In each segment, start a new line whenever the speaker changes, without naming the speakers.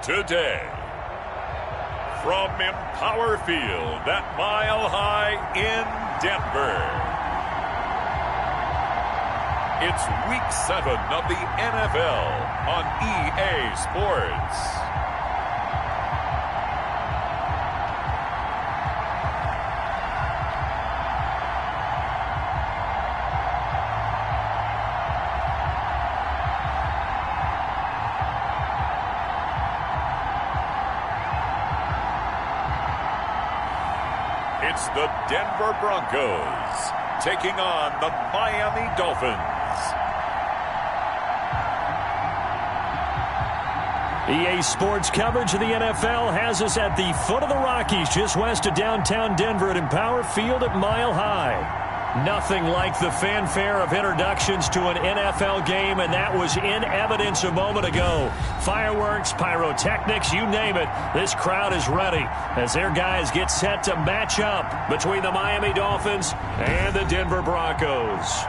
Today, from Empower Field at Mile High in Denver, it's Week 7 of the NFL on EA Sports. It's the Denver Broncos taking on the Miami Dolphins.
EA Sports coverage of the NFL has us at the foot of the Rockies, just west of downtown Denver at Empower Field at Mile High. Nothing like the fanfare of introductions to an NFL game, and that was in evidence a moment ago. Fireworks, pyrotechnics, you name it. This crowd is ready as their guys get set to match up between the Miami Dolphins and the Denver Broncos.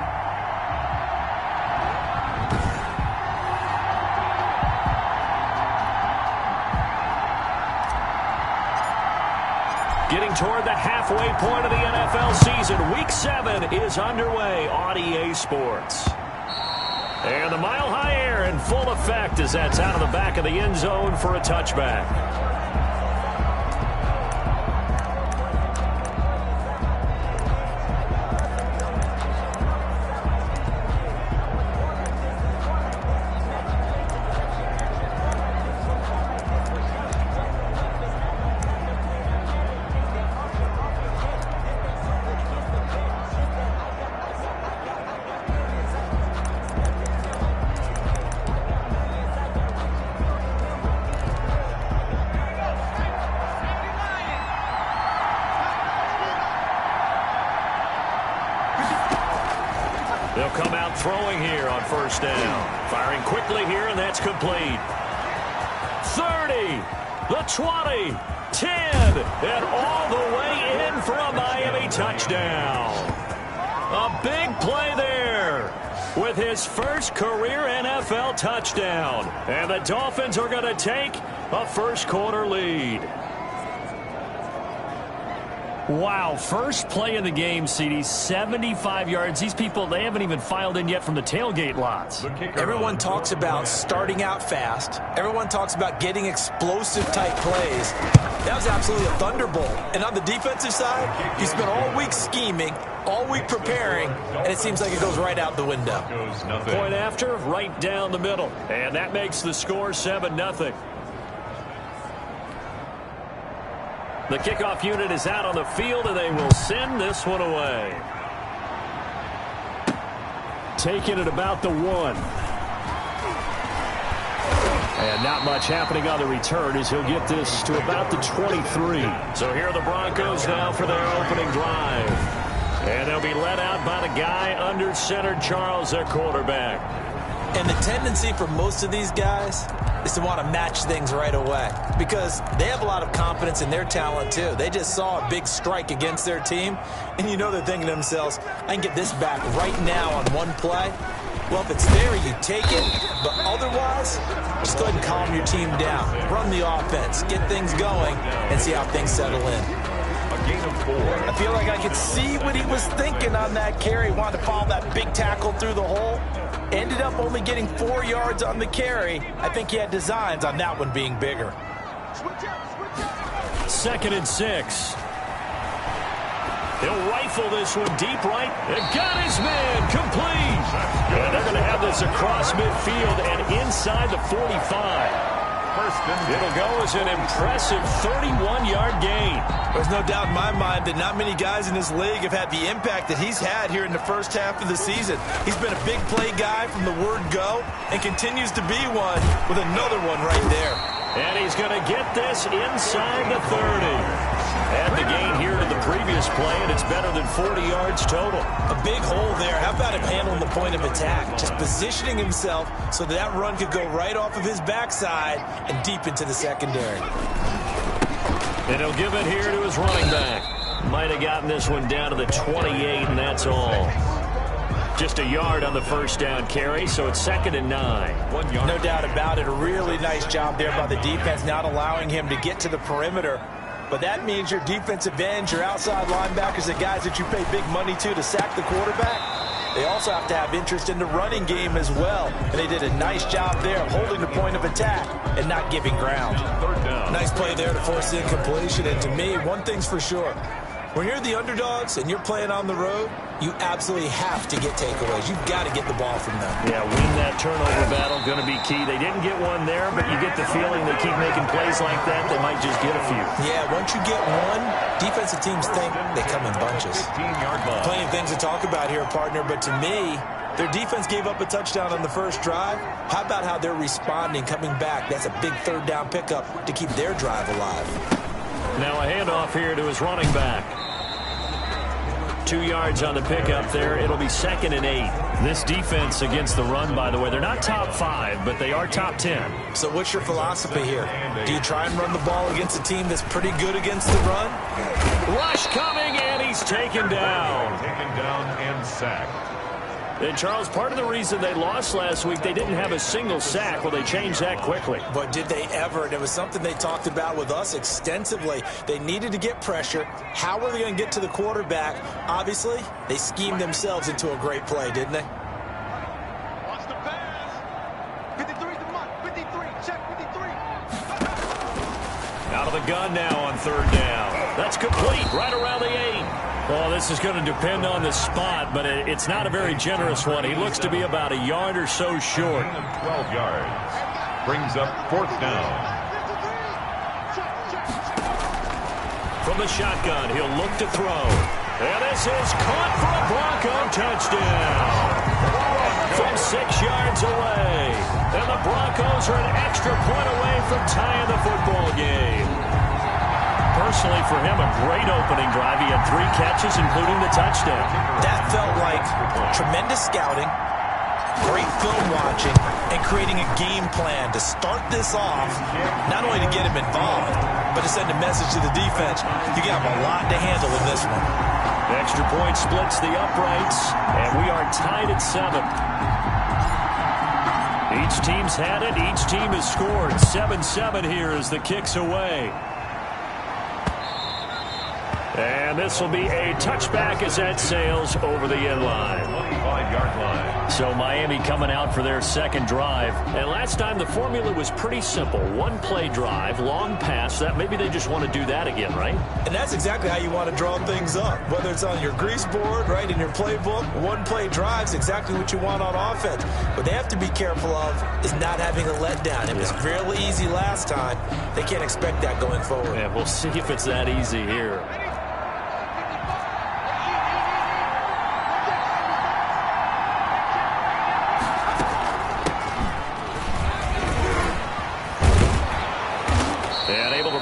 Getting toward the halfway point of the NFL season. Week 7 is underway on EA Sports. And the Mile High air in full effect as that's out of the back of the end zone for a touchback. They'll come out throwing here on first down. Firing quickly here, and that's complete. 30, the 20, 10, and all the way in for a Miami touchdown. A big play there with his first career NFL touchdown. And the Dolphins are going to take a first-quarter lead. Wow, first play in the game, CD, 75 yards. These people, they haven't even filed in yet from the tailgate lots.
Everyone talks about starting out fast. Everyone talks about getting explosive-type plays. That was absolutely a thunderbolt. And on the defensive side, you spent all week scheming, all week preparing, and it seems like it goes right out the window.
Point after, right down the middle. And that makes the score 7-0. The kickoff unit is out on the field, and they will send this one away. Taking it about the 1. And not much happening on the return as he'll get this to about the 23. So here are the Broncos now for their opening drive. And they'll be led out by the guy under center, Charles, their quarterback.
And the tendency for most of these guys is to want to match things right away because they have a lot of confidence in their talent too. They just saw a big strike against their team, and you know they're thinking to themselves, I can get this back right now on one play. Well, if it's there, you take it, but otherwise, just go ahead and calm your team down. Run the offense, get things going, and see how things settle in. I feel like I could see what he was thinking on that carry. Wanted to follow that big tackle through the hole. Ended up only getting 4 yards on the carry. I think he had designs on that one being bigger.
2nd and 6. He'll rifle this one deep right. And got his man complete. And they're going to have this across midfield and inside the 45. It'll go as an impressive 31-yard gain.
There's no doubt in my mind that not many guys in this league have had the impact that he's had here in the first half of the season. He's been a big play guy from the word go and continues to be one with another one right there.
And he's going to get this inside the 30. Add the gain here to the previous play, and it's better than 40 yards total.
A big hole there. How about him handling the point of attack? Just positioning himself so that run could go right off of his backside and deep into the secondary.
And he'll give it here to his running back. Might have gotten this one down to the 28, and that's all. Just a yard on the first down carry, so it's 2nd and 9.
1 yard.
No doubt about it. A really nice job there by the defense, not allowing him to get to the perimeter. But that means your defensive ends, your outside linebackers, the guys that you pay big money to sack the quarterback, they also have to have interest in the running game as well. And they did a nice job there of holding the point of attack and not giving ground.
3rd down.
Nice play there to force the incompletion. And to me, one thing's for sure. When you're the underdogs and you're playing on the road, you absolutely have to get takeaways. You've got to get the ball from them.
Yeah, win that turnover battle, going to be key. They didn't get one there, but you get the feeling they keep making plays like that, they might just get a few.
Yeah, once you get one, defensive teams think they come in bunches.
15-yard line.
Plenty of things to talk about here, partner, but to me, their defense gave up a touchdown on the first drive. How about how they're responding, coming back? That's a big 3rd down pickup to keep their drive alive.
Now a handoff here to his running back. 2 yards on the pickup there. It'll be 2nd and 8. This defense against the run, by the way, they're not top 5, but they are top 10.
So what's your philosophy here? Do you try and run the ball against a team that's pretty good against the run?
Rush coming, and he's taken down.
Taken down and sacked.
And, Charles, part of the reason they lost last week, they didn't have a single sack. Well, they changed that quickly.
But did they ever? And it was something they talked about with us extensively. They needed to get pressure. How were they going to get to the quarterback? Obviously, they schemed themselves into a great play, didn't they?
Watch the pass. 53's the mark. 53. Check 53.
Out of the gun now on 3rd down. That's complete right around the 8. Well, this is going to depend on the spot, but it's not a very generous one. He looks to be about a yard or so short.
12 yards. Brings up 4th down.
From the shotgun, he'll look to throw. And this is caught for a Bronco touchdown. From 6 yards away. And the Broncos are an extra point away from tying the football game. Personally, for him, a great opening drive. He had 3 catches, including the touchdown.
That felt like tremendous scouting, great film watching, and creating a game plan to start this off, not only to get him involved, but to send a message to the defense. You got a lot to handle in this one.
The extra point splits the uprights, and we are tied at 7. Each team's had it. Each team has scored. 7-7 here as the kick's away. And this will be a touchback as that sails over the end line.
25-yard line.
So Miami coming out for their 2nd drive. And last time the formula was pretty simple. 1-play drive, long pass. That maybe they just want to do that again, right?
And that's exactly how you want to draw things up. Whether it's on your grease board, right, in your playbook, 1-play drive's exactly what you want on offense. What they have to be careful of is not having a letdown. It was real easy last time. They can't expect that going forward.
Yeah, we'll see if it's that easy here.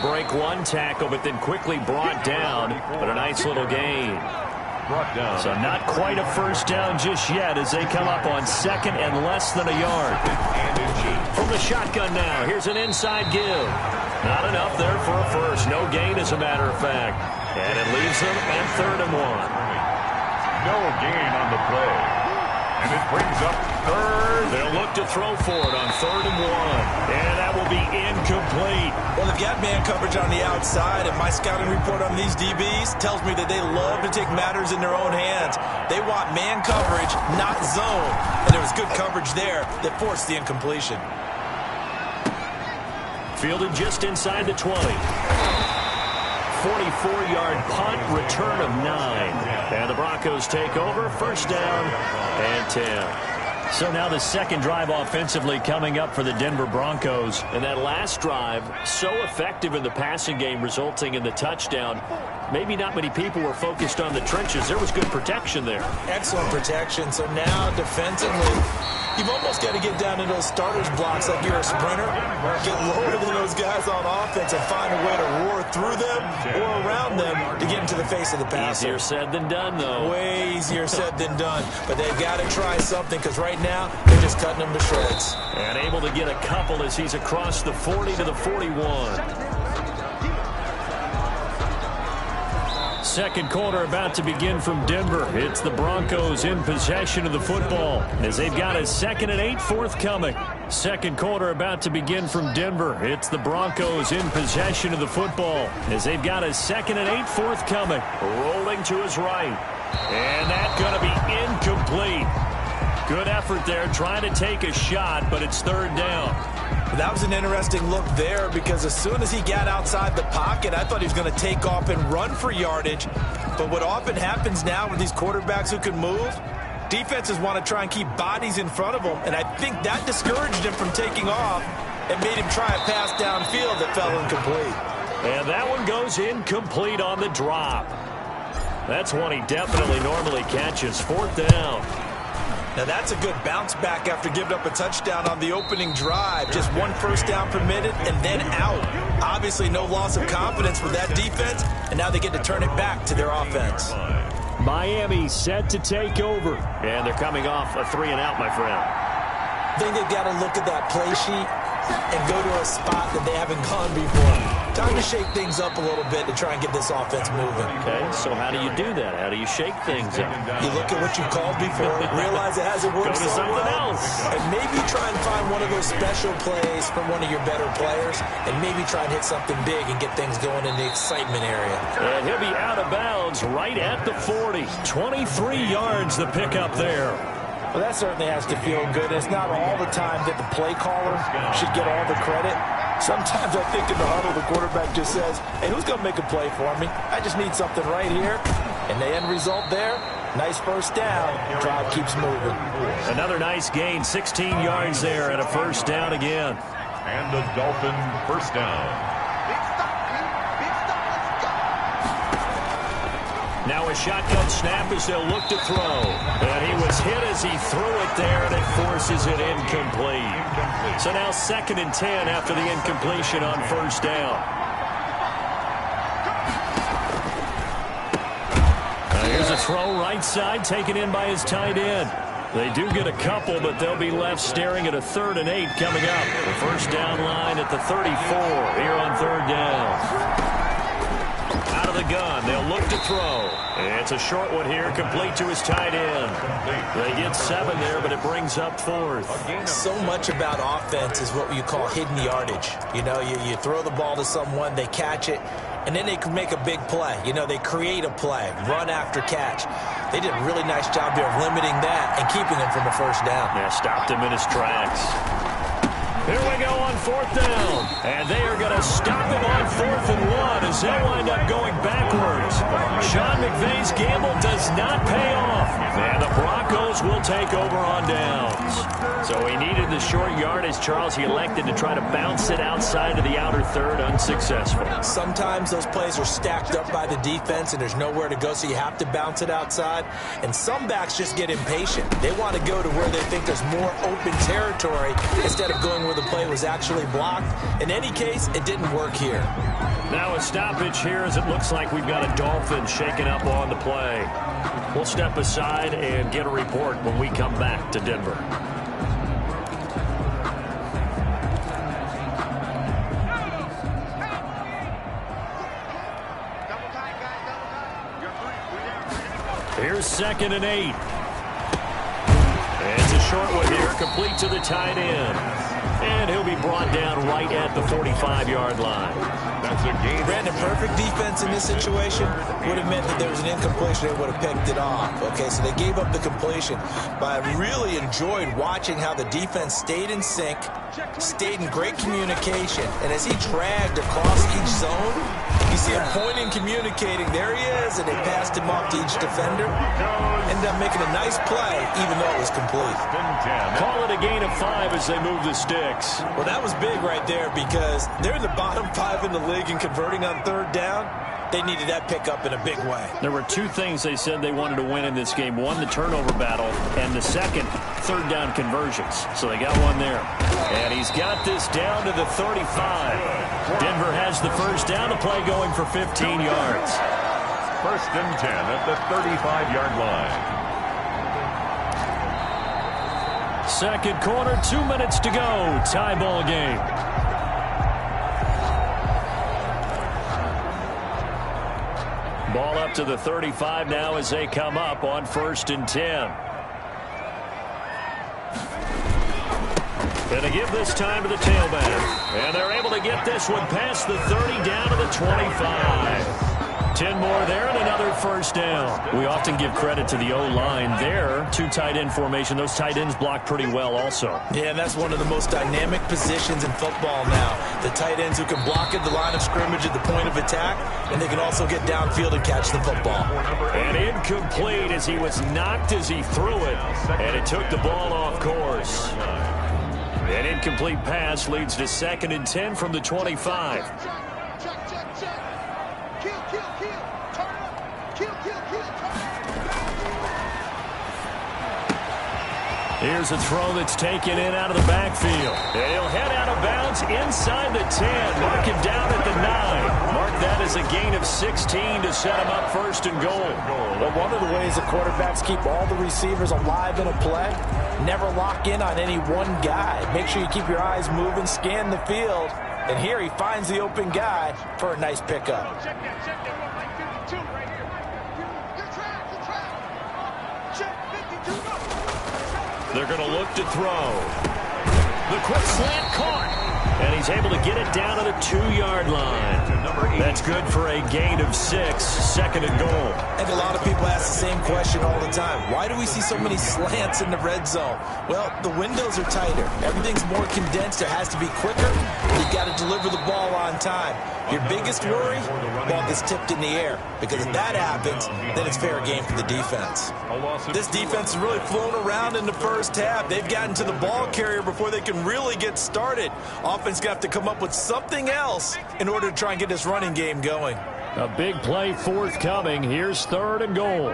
Break one tackle, but then quickly brought down. But a nice little gain.
Brought down.
So not quite a first down just yet as they come up on 2nd and less than a yard. From the shotgun now, here's an inside give. Not enough there for a first. No gain, as a matter of fact. And it leaves them at 3rd and 1.
No gain on the play. And it brings up 3rd.
They'll look to throw for it on 3rd and 1. And that will be incomplete.
Well, they've got man coverage on the outside, and my scouting report on these DBs tells me that they love to take matters in their own hands. They want man coverage, not zone. And there was good coverage there that forced the incompletion.
Fielded just inside the 20. 44-yard punt, return of 9. And the Broncos take over, 1st down and 10. So now the 2nd drive offensively coming up for the Denver Broncos. And that last drive, so effective in the passing game, resulting in the touchdown. Maybe not many people were focused on the trenches. There was good protection there.
Excellent protection. So now defensively, you've almost got to get down to those starters blocks like you're a sprinter. Get lower than those guys on offense and find a way to roar through them or around them to get into the face of the passer.
Easier said than done, though.
Way easier said than done. But they've got to try something because right now they're just cutting them to shreds.
And able to get a couple as he's across the 40 to the 41. Second quarter about to begin from Denver. It's the Broncos in possession of the football as they've got a 2nd and 8 forthcoming. Second quarter about to begin from Denver. It's the Broncos in possession of the football as they've got a 2nd and 8 forthcoming. Rolling to his right. And that's going to be incomplete. Good effort there trying to take a shot, but it's third down.
That was an interesting look there because as soon as he got outside the pocket, I thought he was going to take off and run for yardage. But what often happens now with these quarterbacks who can move, defenses want to try and keep bodies in front of them, and I think that discouraged him from taking off and made him try a pass downfield that fell incomplete.
And that one goes incomplete on the drop. That's one he definitely normally catches. Fourth down.
Now that's a good bounce back after giving up a touchdown on the opening drive. Just one first down permitted and then out. Obviously no loss of confidence with that defense, and now they get to turn it back to their offense.
Miami set to take over. And they're coming off a 3 and out, my friend.
I think they've got to look at that play sheet and go to a spot that they haven't gone before. Time to shake things up a little bit to try and get this offense moving.
Okay, so how do you do that? How do you shake things up?
You look at what you called before, realize it hasn't worked
Go to
so
something
well,
else.
and maybe try and find one of those special plays from one of your better players, and maybe try and hit something big and get things going in the excitement area.
And he'll be out of bounds right at the 40. 23 yards the pickup there.
Well, that certainly has to feel good. It's not all the time that the play caller should get all the credit. Sometimes I think in the huddle, the quarterback just says, hey, who's going to make a play for me? I just need something right here. And the end result there, nice first down. Drive keeps moving.
Another nice gain, 16 yards there, and a first down again.
And the Dolphin first down.
Now a shotgun snap as they'll look to throw. And he was hit as he threw it there, and it forces it incomplete. So now 2nd and 10 after the incompletion on first down. Now here's a throw right side taken in by his tight end. They do get a couple, but they'll be left staring at a 3rd and 8 coming up. The first down line at the 34 here on third down. Out of the gun, they'll look to throw. It's a short one here, complete to his tight end. They get 7 there, but it brings up 4th.
So much about offense is what you call hidden yardage. You know, you throw the ball to someone, they catch it, and then they can make a big play. You know, they create a play, run after catch. They did a really nice job there of limiting that and keeping him from a first down.
Yeah, stopped him in his tracks. Here we go on 4th down. And they are going to stop him on 4th and 1 as they'll wind up going backwards. Sean McVay's gamble does not pay off. And the Broncos will take over on downs. So he needed the short yardage, Charles. He elected to try to bounce it outside of the outer third, unsuccessful.
Sometimes those plays are stacked up by the defense and there's nowhere to go, so you have to bounce it outside. And some backs just get impatient. They want to go to where they think there's more open territory instead of going where the play was actually blocked. In any case, it didn't work here.
Now a stoppage here as it looks like we've got a Dolphin shaking up on the play. We'll step aside and get a report when we come back to Denver. Here's 2nd and 8. It's a short one here, complete to the tight end. And he'll be brought down right at the 45-yard line.
That's a gain.
Brandon, perfect defense in this situation would have meant that there was an incompletion. They would have picked it off. Okay, so they gave up the completion. But I really enjoyed watching how the defense stayed in sync, stayed in great communication. And as he dragged across each zone, you see him pointing, communicating. There he is, and they passed him off to each defender. Ended up making a nice play, even though it was complete.
Call it a gain of 5 as they move the sticks.
Well, that was big right there because they're in the bottom 5 in the league and converting on third down. They needed that pickup in a big way.
There were 2 things they said they wanted to win in this game. One, the turnover battle, and the second, third down conversions. So they got one there. And he's got this down to the 35. Denver has the first down, to play going for 15 yards.
1st and 10 at the 35-yard line.
Second quarter, 2 minutes to go. Tie ball game. Ball up to the 35 now as they come up on 1st and 10. And to give this time to the tailback. And they're able to get this one past the 30 down to the 25. 10 more there and another first down. We often give credit to the O-line there. 2 tight end formation. Those tight ends block pretty well also.
Yeah, and that's one of the most dynamic positions in football now. The tight ends who can block at the line of scrimmage at the point of attack, and they can also get downfield and catch the football.
And incomplete as he was knocked as he threw it, and it took the ball off course. An incomplete pass leads to 2nd and 10 from the 25. Here's a throw that's taken in out of the backfield. And he'll head out of bounds inside the 10. Mark him down at the 9. Mark that as a gain of 16 to set him up 1st and goal.
Well, one of the ways the quarterbacks keep all the receivers alive in a play, never lock in on any one guy. Make sure you keep your eyes moving, scan the field. And here he finds the open guy for a nice pickup.
Check that. Like 52 right here. Good track. Check 52.
They're going to look to throw. The quick slant caught. And he's able to get it down to the 2-yard line. That's good for a gain of 6, 2nd and goal.
And a lot of people ask the same question all the time. Why do we see so many slants in the red zone? Well, the windows are tighter. Everything's more condensed. It has to be quicker. You've got to deliver the ball on time. Your biggest worry? Ball gets tipped in the air. Because if that happens, then it's fair game for the defense. This defense has really flown around in the first half. They've gotten to the ball carrier before they can really get started. Offense got to come up with something else in order to try and get this running game going.
A big play forthcoming. Here's 3rd and goal.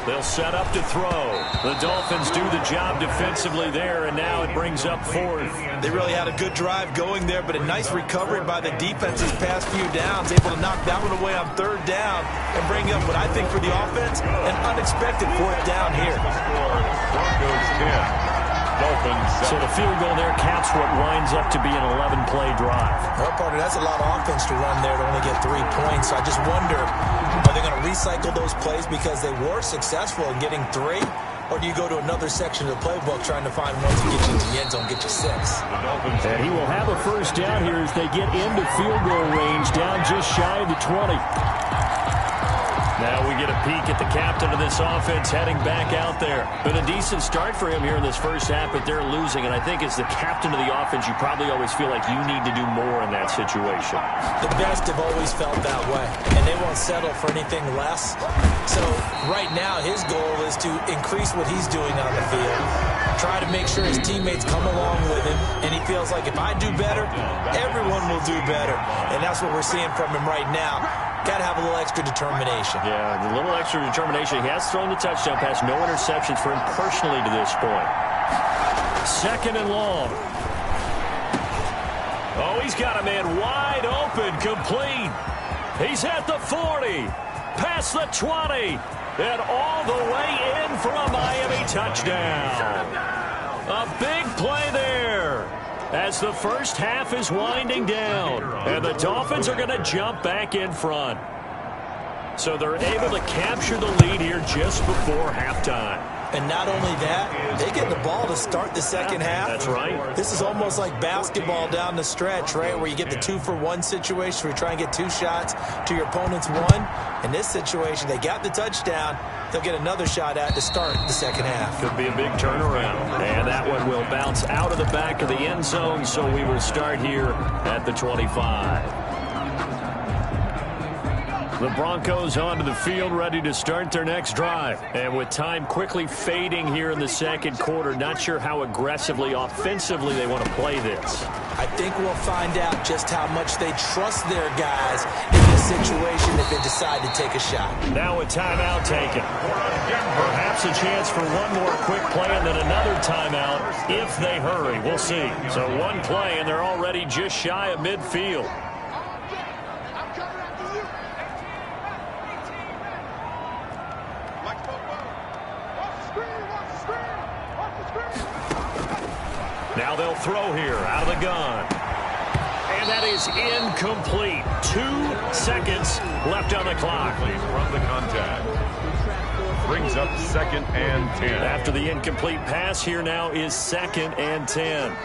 They'll set up to throw. The Dolphins do the job defensively there, and now it brings up 4th.
They really had a good drive going there, but a nice recovery by the defense's past few downs, able to knock that one away on 3rd down and bring up what I think for the offense, an unexpected 4th down here.
Broncos 10. Dolphins.
So the field goal there caps what winds up to be an 11-play drive.
Well, partner, that's a lot of offense to run there to only get 3 points. So I just wonder, are they going to recycle those plays because they were successful in getting 3? Or do you go to another section of the playbook trying to find ones that get you into the end zone, get you 6?
And he will have a first down here as they get into field goal range, down just shy of the 20. Now we get a peek at the captain of this offense heading back out there. Been a decent start for him here in this first half, but they're losing. And I think as the captain of the offense, you probably always feel like you need to do more in that situation.
The best have always felt that way, and they won't settle for anything less. So right now his goal is to increase what he's doing on the field, try to make sure his teammates come along with him, and he feels like if I do better, everyone will do better. And that's what we're seeing from him right now. Got to have a little extra determination.
Yeah, the little extra determination. He has thrown the touchdown pass. No interceptions for him personally to this point. 2nd and long. Oh, he's got a man wide open, complete. He's at the 40, past the 20, and all the way in for a Miami touchdown. A big play there as the first half is winding down, and the Dolphins are going to jump back in front. So they're able to capture the lead here just before halftime.
And not only that, they get the ball to start the second half.
That's right.
This is almost like basketball down the stretch, right, where you get the 2-for-1 situation where you try and get 2 shots to your opponent's 1. In this situation, they got the touchdown. They'll get another shot at to start the second half.
Could be a big turnaround. And that one will bounce out of the back of the end zone, so we will start here at the 25. The Broncos onto the field, ready to start their next drive. And with time quickly fading here in the second quarter, not sure how aggressively, offensively they want to play this.
I think we'll find out just how much they trust their guys in this situation if they decide to take a shot.
Now a timeout taken. Perhaps a chance for one more quick play and then another timeout if they hurry. We'll see. So one play and they're already just shy of midfield. Now they'll throw here out of the gun. And And that is incomplete. 2 seconds left on the clock.
From the contact. Brings up 2nd and 10.
After the incomplete pass, here now is 2nd and 10.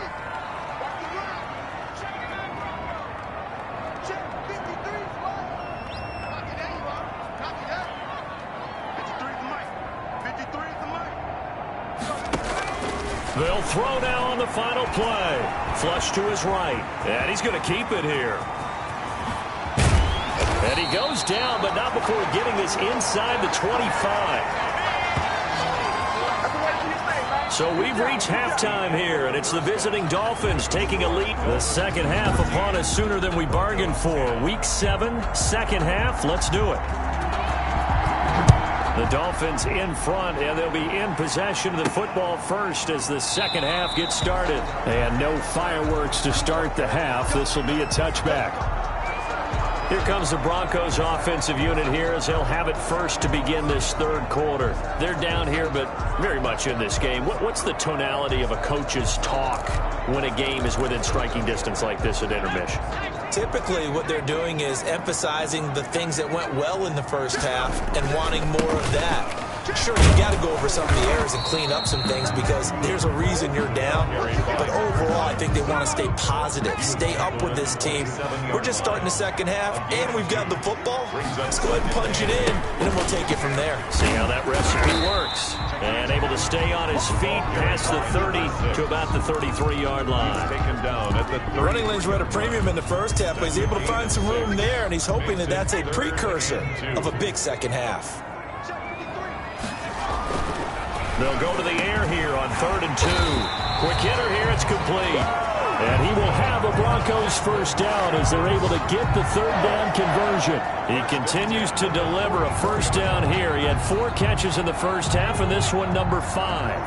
They'll throw now on the final play. Flush to his right. And he's going to keep it here. And he goes down, but not before getting this inside the 25. So we've reached halftime here, and it's the visiting Dolphins taking a lead. The second half upon us sooner than we bargained for. Week 7, second half. Let's do it. The Dolphins in front, and they'll be in possession of the football first as the second half gets started. And no fireworks to start the half. This will be a touchback. Here comes the Broncos offensive unit here as they'll have it first to begin this third quarter. They're down here, but very much in this game. What's the tonality of a coach's talk when a game is within striking distance like this at intermission?
Typically, what they're doing is emphasizing the things that went well in the first half and wanting more of that. Sure, you got to go over some of the errors and clean up some things because there's a reason you're down. But overall, I think they want to stay positive, stay up with this team. We're just starting the second half, and we've got the football. Let's go ahead and punch it in, and then we'll take it from there.
See how that recipe works. And able to stay on his feet past the 30 to about the 33-yard line.
Taken down at the 30.
Running lanes were at a premium in the first half, but he's able to find some room there, and he's hoping that that's a precursor of a big second half.
They'll go to the air here on 3rd and 2. Quick hitter here, it's complete. And he will have a Broncos first down as they're able to get the third down conversion. He continues to deliver a first down here. He had 4 catches in the first half, and this one number 5.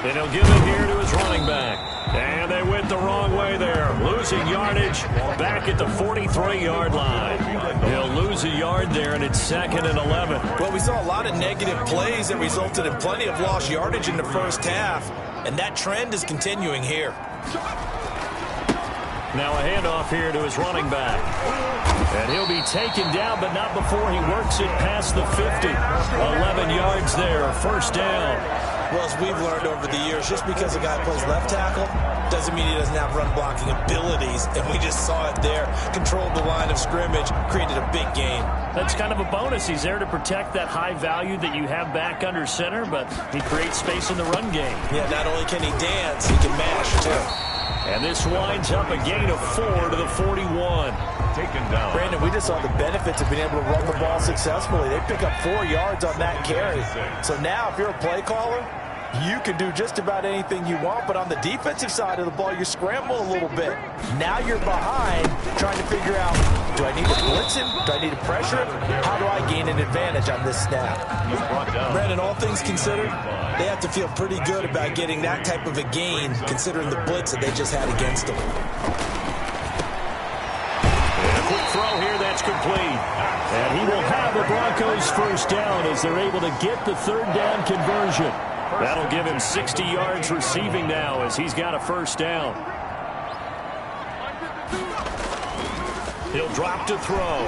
And he'll give it here to his running back. And they went the wrong way there. Losing yardage back at the 43-yard line. He'll lose a yard there, and it's 2nd and 11.
Well, we saw a lot of negative plays that resulted in plenty of lost yardage in the first half, and that trend is continuing here.
Now a handoff here to his running back. And he'll be taken down, but not before he works it past the 50. 11 yards there, first down.
Well, as we've learned over the years, just because a guy plays left tackle doesn't mean he doesn't have run-blocking abilities, and we just saw it there. Controlled the line of scrimmage, created a big gain.
That's kind of a bonus. He's there to protect that high value that you have back under center, but he creates space in the run game.
Yeah, not only can he dance, he can mash, too.
And this winds up a gain of 4 to the 41.
Taken down.
Brandon, we just saw the benefits of being able to run the ball successfully. They pick up 4 yards on that carry. So now, if you're a play caller, you can do just about anything you want, but on the defensive side of the ball, you scramble a little bit. Now you're behind, trying to figure out, do I need to blitz him? Do I need to pressure him? How do I gain an advantage on this snap?
Brandon, all things considered, they have to feel pretty good about getting that type of a gain, considering the blitz that they just had against them.
And a quick throw here, that's complete. And he will have the Broncos first down as they're able to get the third down conversion. That'll give him 60 yards receiving now as he's got a first down. He'll drop to throw.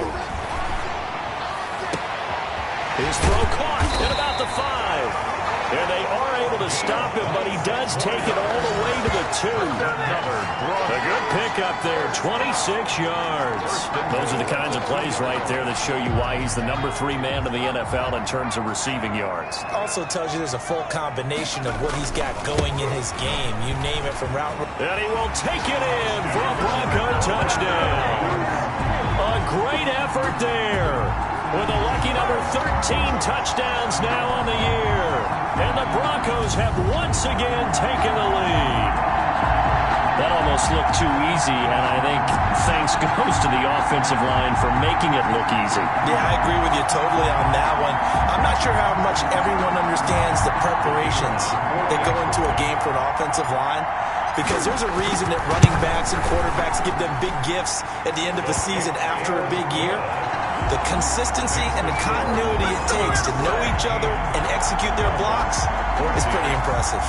His throw caught at about the 5. And they are able to stop him, but he does take it all the way to the 2. A good pickup there, 26 yards. Those are the kinds of plays right there that show you why he's the number 3 man in the NFL in terms of receiving yards.
Also tells you there's a full combination of what he's got going in his game. You name it from route.
And he will take it in for a Bronco touchdown. A great effort there with a lucky number 13 touchdowns now on the year. And the Broncos have once again taken the lead. That almost looked too easy, and I think thanks goes to the offensive line for making it look easy.
Yeah, I agree with you totally on that one. I'm not sure how much everyone understands the preparations that go into a game for an offensive line, because there's a reason that running backs and quarterbacks give them big gifts at the end of the season after a big year. The consistency and the continuity it takes to know each other and execute their blocks is pretty impressive.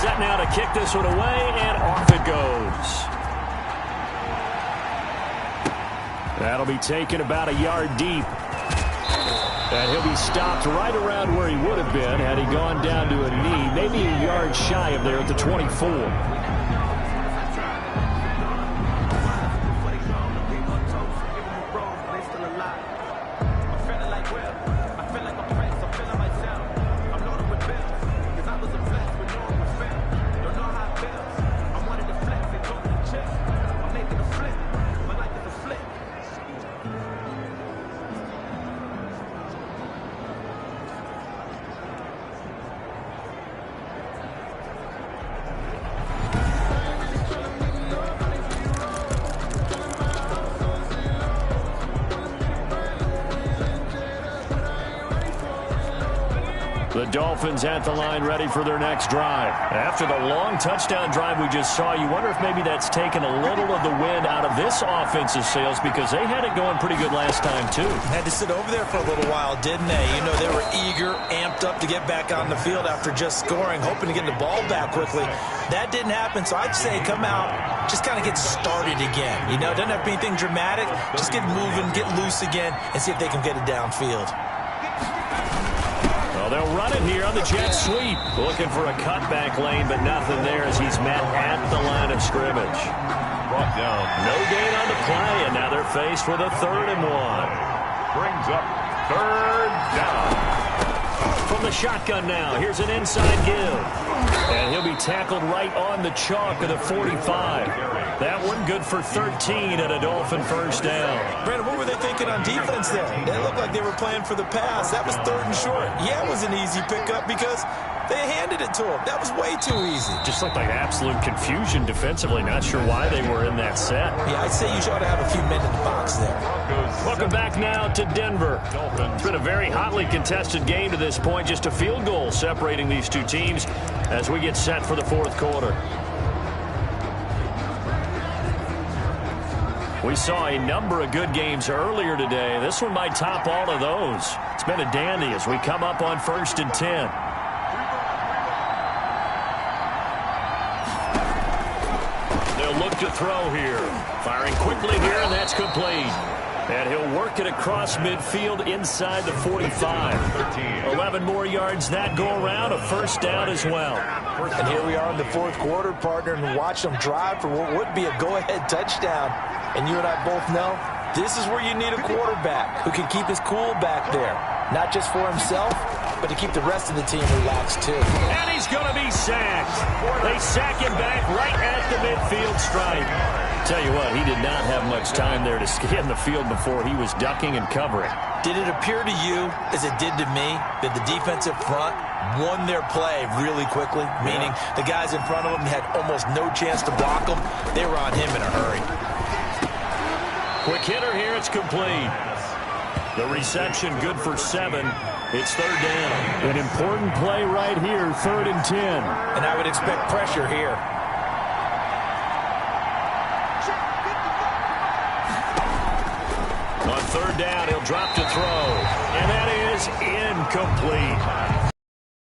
Set now to kick this one away, and off it goes. That'll be taken about a yard deep. And he'll be stopped right around where he would have been had he gone down to a knee, maybe a yard shy of there at the 24. The Dolphins at the line ready for their next drive. After the long touchdown drive we just saw, you wonder if maybe that's taken a little of the wind out of this offensive sails because they had it going pretty good last time too.
Had to sit over there for a little while, didn't they? You know, they were eager, amped up to get back on the field after just scoring, hoping to get the ball back quickly. That didn't happen, so I'd say come out, just kind of get started again. You know, doesn't have to be anything dramatic. Just get moving, get loose again, and see if they can get it downfield.
They'll run it here on the jet sweep. Looking for a cutback lane, but nothing there as he's met at the line of scrimmage.
Brought down.
No gain on the play, and now they're faced with a 3rd and 1.
Brings up 3rd down.
From the shotgun now, here's an inside give. And he'll be tackled right on the chalk of the 45. That one good for 13 at a Dolphin first down.
Brandon, what were they thinking on defense there? They looked like they were playing for the pass. That was 3rd and short. Yeah, it was an easy pickup because they handed it to him. That was way too easy.
Just looked like absolute confusion defensively. Not sure why they were in that set.
Yeah, I'd say you ought to have a few men in the box there.
Welcome back now to Denver. It's been a very hotly contested game to this point. Just a field goal separating these two teams as we get set for the 4th quarter. We saw a number of good games earlier today. This one might top all of those. It's been a dandy as we come up on 1st and 10. They'll look to throw here. Firing quickly here, and that's complete. And he'll work it across midfield inside the 45. 11 more yards that go around, a first down as well.
And here we are in the 4th quarter, partner, and watch them drive for what would be a go-ahead touchdown. And you and I both know this is where you need a quarterback who can keep his cool back there. Not just for himself, but to keep the rest of the team relaxed too.
And he's going to be sacked. They sack him back right at the midfield stripe. Tell you what, he did not have much time there to scan the field before he was ducking and covering.
Did it appear to you, as it did to me, that the defensive front won their play really quickly? Meaning the guys in front of them had almost no chance to block them. They were on him in a hurry.
Quick hitter here, it's complete. The reception good for 7. It's 3rd down. An important play right here, 3rd and 10.
And I would expect pressure here.
On 3rd down, he'll drop to throw. And that is incomplete.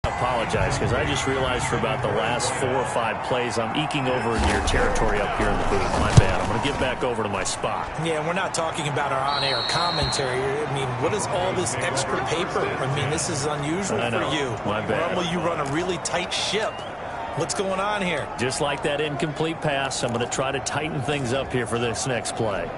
I apologize because I just realized for about the last 4 or 5 plays I'm eking over into your territory up here in the booth. My bad. I'm going to get back over to my spot.
Yeah, and we're not talking about our on-air commentary. I mean, what is all this extra paper? I mean, this is unusual for you.
My bad.
Normally you run a really tight ship. What's going on here?
Just like that incomplete pass, I'm going to try to tighten things up here for this next play.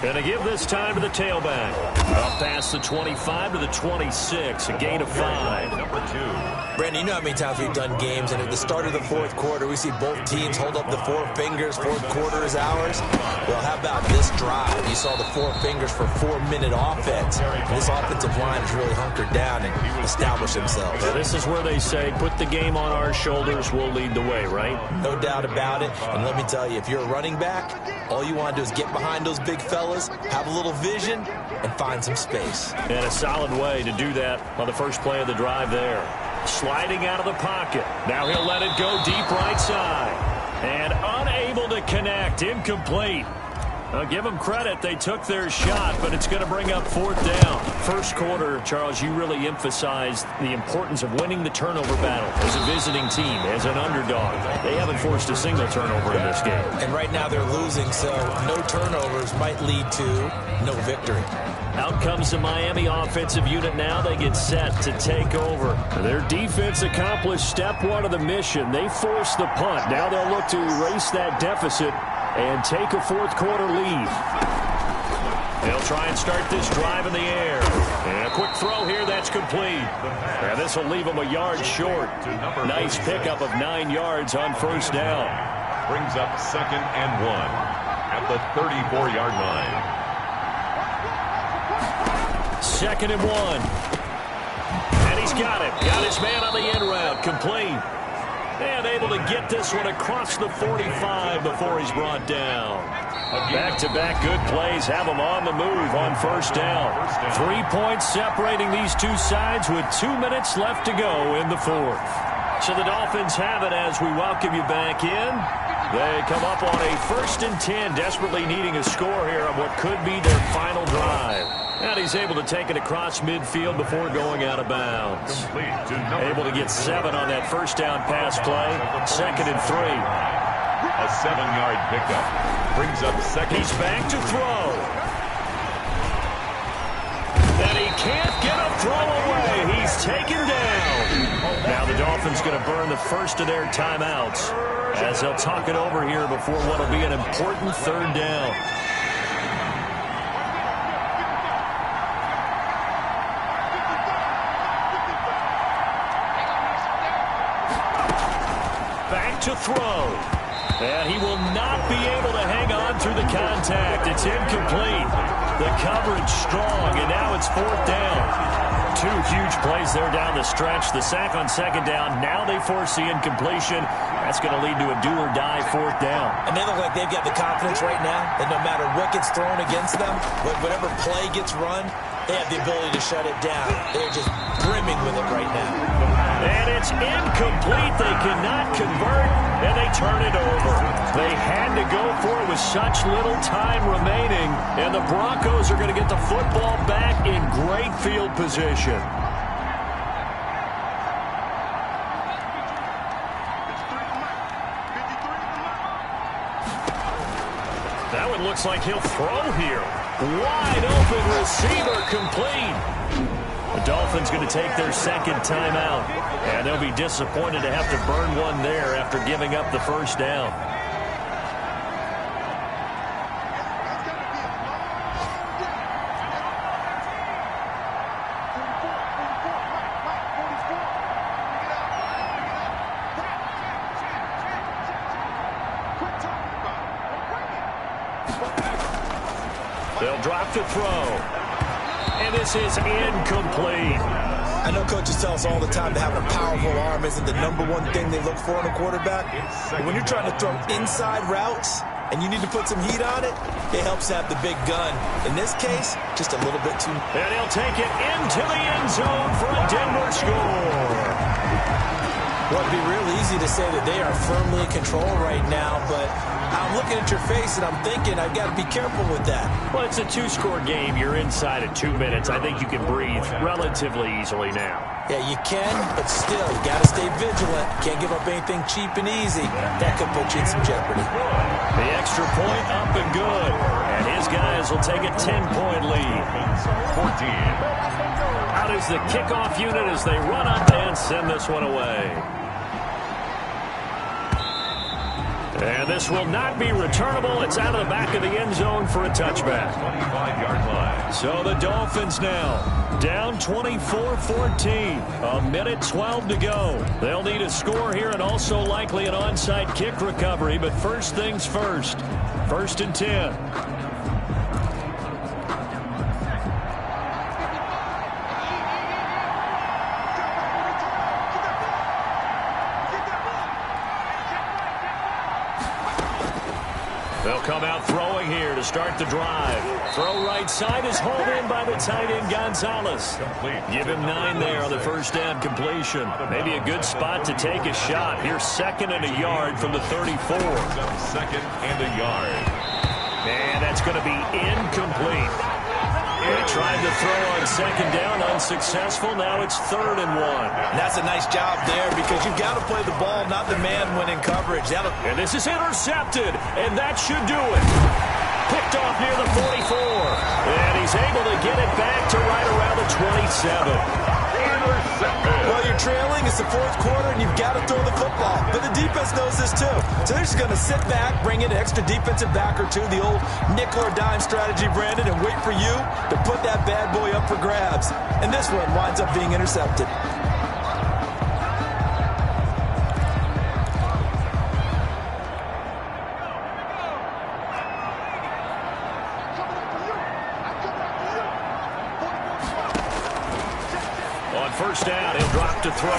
Going to give this time to the tailback. Up past the 25 to the 26, a gain of 5.
Number 2.
Brandon, you know how many times we've done games, and at the start of the 4th quarter, we see both teams hold up the 4 fingers, 4th quarter is ours. Well, how about this drive? You saw the 4 fingers for 4-minute offense. And this offensive line has really hunkered down and established themselves.
Well, this is where they say, put the game on our shoulders, we'll lead the way, right?
No doubt about it. And let me tell you, if you're a running back, all you want to do is get behind those big fellas, have a little vision, and find some space.
And a solid way to do that on the first play of the drive there. Sliding out of the pocket. Now he'll let it go deep right side. And unable to connect. Incomplete. I'll give them credit. They took their shot, but it's going to bring up fourth down. First quarter, Charles, you really emphasized the importance of winning the turnover battle as a visiting team, as an underdog. They haven't forced a single turnover in this game.
And right now they're losing, so no turnovers might lead to no victory.
Out comes the Miami offensive unit now. They get set to take over. Their defense accomplished step one of the mission. They forced the punt. Now they'll look to erase that deficit and take a fourth quarter lead. They'll try and start this drive in the air. And a quick throw here, that's complete. And this will leave them a yard short. Nice pickup of 9 yards on first down.
Brings up 2nd and 1 at the 34-yard line.
2nd and 1. And he's got it. Got his man on the end route. Complete. And able to get this one across the 45 before he's brought down. Back-to-back good plays have him on the move on first down. 3 points separating these two sides with 2 minutes left to go in the fourth. So the Dolphins have it as we welcome you back in. They come up on a 1st and 10, desperately needing a score here on what could be their final drive. And he's able to take it across midfield before going out of bounds. Able to get 7 on that first down pass play. 2nd and 3.
A 7-yard pickup. Brings up 2nd.
He's back to throw. And he can't get a throw away. He's taken down. Now the Dolphins going to burn the first of their timeouts as they'll talk it over here before what will be an important 3rd down. To throw. And he will not be able to hang on through the contact. It's incomplete. The coverage strong, and now it's 4th down. 2 huge plays there down the stretch. The sack on 2nd down. Now they force the incompletion. That's going to lead to a do-or-die 4th down.
And they look like they've got the confidence right now that no matter what gets thrown against them, whatever play gets run, they have the ability to shut it down. They're just brimming with it right now.
And it's incomplete. They cannot convert, and they turn it over. They had to go for it with such little time remaining, and the Broncos are going to get the football back in great field position. That one looks like he'll throw here. Wide open receiver, complete. The Dolphins going to take their 2nd timeout, and they'll be disappointed to have to burn one there after giving up the first down. They'll drop to throw. And this is incomplete.
I know coaches tell us all the time that having a powerful arm isn't the #1 thing they look for in a quarterback. But when you're trying to throw inside routes and you need to put some heat on it, it helps to have the big gun. In this case, just a little bit too.
And he'll take it into the end zone for a Denver score.
Well, it'd be real easy to say that they are firmly in control right now, but I'm looking at your face and I'm thinking I've got to be careful with that.
Well, it's a 2-score game. You're inside of 2 minutes. I think you can breathe relatively easily now.
Yeah, you can, but still, you got to stay vigilant. Can't give up anything cheap and easy. That could put you in some jeopardy.
The extra point up and good. And his guys will take a 10-point lead.
14.
Out is the kickoff unit as they run up and send this one away. And this will not be returnable. It's out of the back of the end zone for a touchback.
25-yard line.
So the Dolphins now down 24-14. A minute 12 to go. They'll need a score here and also likely an onside kick recovery. But first things first. 1st and 10. They'll come out throwing here to start the drive. Throw right side is hauled in by the tight end Gonzalez. Give him 9 there on the first down completion. Maybe a good spot to take a shot. Here's 2nd and a yard from the 34.
2nd and a yard.
And that's going to be incomplete. They tried to throw on second down, unsuccessful. Now it's 3rd and 1.
And that's a nice job there because you've got to play the ball, not the man when in coverage.
And this is intercepted, and that should do it. Picked off near the 44. And he's able to get it back to right around the 27.
Well, you're trailing. It's the 4th quarter, and you've got to throw the football. But the defense knows this, too. So they're just going to sit back, bring in an extra defensive back or two, the old nickel or dime strategy, Brandon, and wait for you to put that bad boy up for grabs. And this one winds up being intercepted.
First down, he'll drop to throw.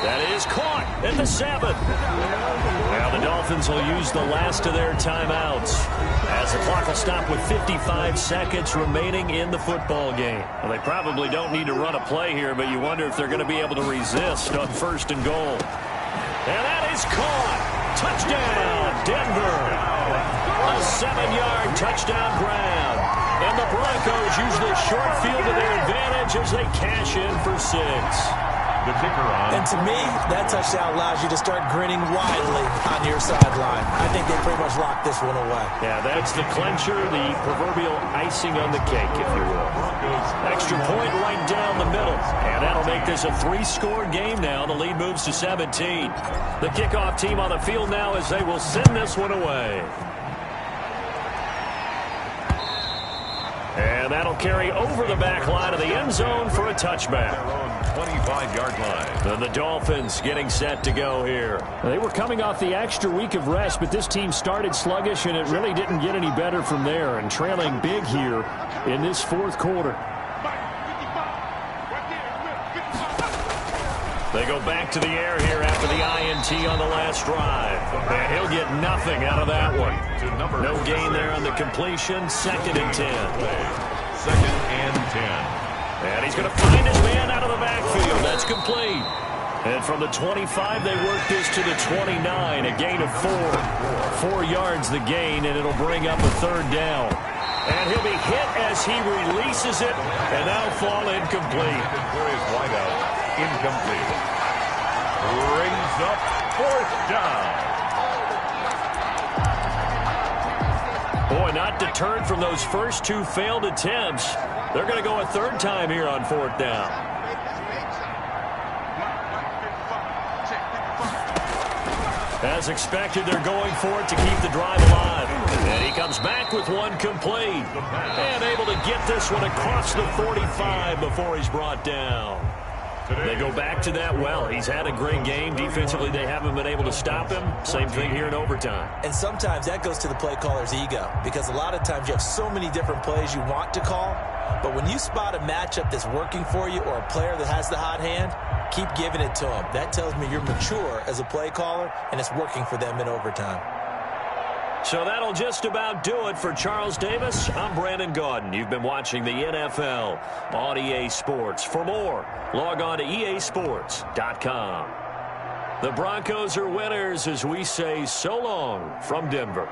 That is caught at the 7. Now the Dolphins will use the last of their timeouts as the clock will stop with 55 seconds remaining in the football game. Well, they probably don't need to run a play here, but you wonder if they're going to be able to resist on 1st and goal. And that is caught. Touchdown, Denver. A 7-yard touchdown grab. And the Broncos use the short field to their advantage as they cash in for 6.
The kicker on.
And to me, that touchdown allows you to start grinning widely on your sideline. I think they pretty much locked this one away.
Yeah, that's the clincher, the proverbial icing on the cake, if you will. Extra point right down the middle. And that'll make this a 3-score game now. The lead moves to 17. The kickoff team on the field now as they will send this one away. And that'll carry over the back line of the end zone for a touchback.
25-yard line.
And the Dolphins getting set to go here. They were coming off the extra week of rest, but this team started sluggish, and it really didn't get any better from there. And trailing big here in this 4th quarter. They go back to the air here after the INT on the last drive. And he'll get nothing out of that one. No gain there on the completion. 2nd and 10.
2nd and 10.
And he's going to find his man out of the backfield. That's complete. And from the 25, they work this to the 29. A gain of 4. 4 yards the gain, and it'll bring up a 3rd down. And he'll be hit as he releases it, and that'll fall incomplete.
For his wideout. Incomplete. Brings up 4th down.
Boy, not deterred from those first 2 failed attempts. They're going to go a 3rd time here on 4th down. As expected, they're going for it to keep the drive alive. And he comes back with one complete. And able to get this one across the 45 before he's brought down. They go back to that well. He's had a great game. Defensively, they haven't been able to stop him. Same thing here in overtime.
And sometimes that goes to the play caller's ego, because a lot of times you have so many different plays you want to call, but when you spot a matchup that's working for you or a player that has the hot hand, keep giving it to him. That tells me you're mature as a play caller, and it's working for them in overtime.
So that'll just about do it for Charles Davis. I'm Brandon Gaudin. You've been watching the NFL on EA Sports. For more, log on to easports.com. The Broncos are winners as we say so long from Denver.